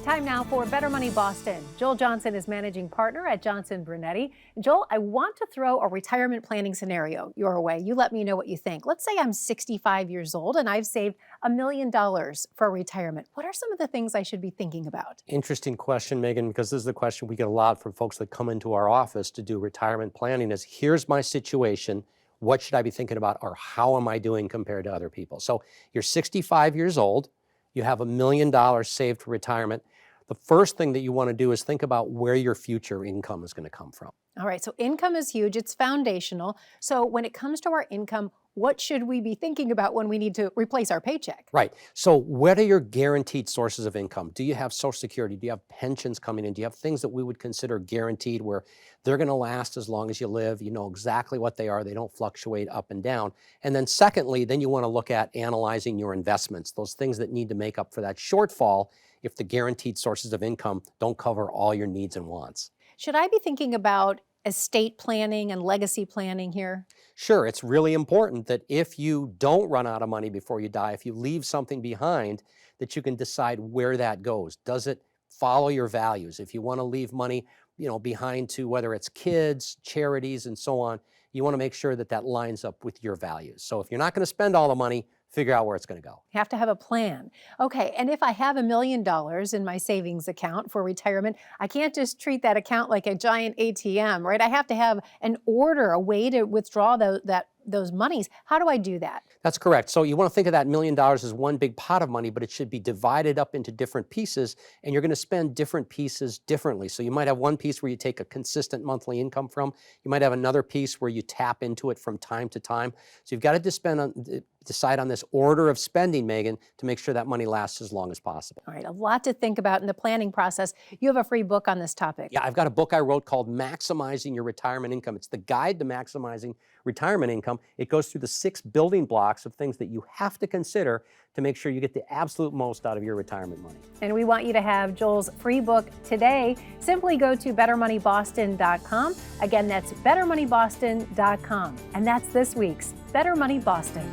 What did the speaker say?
Time now for Better Money Boston. Joel Johnson is managing partner at Johnson Brunetti. Joel, I want to throw a retirement planning scenario your way. You let me know what you think. Let's say I'm 65 years old and I've saved $1 million for retirement. What are some of the things I should be thinking about? Interesting question, Megan, because this is the question we get a lot from folks that come into our office to do retirement planning is, here's my situation. What should I be thinking about, or how am I doing compared to other people? So you're 65 years old. You have $1 million saved for retirement. The first thing that you want to do is think about where your future income is going to come from. All right, so income is huge. It's foundational. So when it comes to our income, what should we be thinking about when we need to replace our paycheck? Right. So what are your guaranteed sources of income? Do you have Social Security? Do you have pensions coming in? Do you have things that we would consider guaranteed where they're going to last as long as you live? You know exactly what they are. They don't fluctuate up and down. And then secondly, then you want to look at analyzing your investments, those things that need to make up for that shortfall if the guaranteed sources of income don't cover all your needs and wants. Should I be thinking about estate planning and legacy planning here? Sure, it's really important that if you don't run out of money before you die, if you leave something behind, that you can decide where that goes. Does it follow your values? If you want to leave money, behind to whether it's kids, charities, and so on, you want to make sure that that lines up with your values. So if you're not going to spend all the money, figure out where it's going to go. You have to have a plan. Okay, and if I have $1 million in my savings account for retirement, I can't just treat that account like a giant ATM, right? I have to have an order, a way to withdraw those monies. How do I do that? That's correct. So you want to think of that $1 million as one big pot of money, but it should be divided up into different pieces, and you're going to spend different pieces differently. So you might have one piece where you take a consistent monthly income from. You might have another piece where you tap into it from time to time. So you've got to decide on this order of spending, Megan, to make sure that money lasts as long as possible. All right, a lot to think about in the planning process. You have a free book on this topic. Yeah, I've got a book I wrote called Maximizing Your Retirement Income. It's the guide to maximizing retirement income. It goes through the 6 building blocks of things that you have to consider to make sure you get the absolute most out of your retirement money. And we want you to have Joel's free book today. Simply go to bettermoneyboston.com. Again, that's bettermoneyboston.com. And that's this week's Better Money Boston.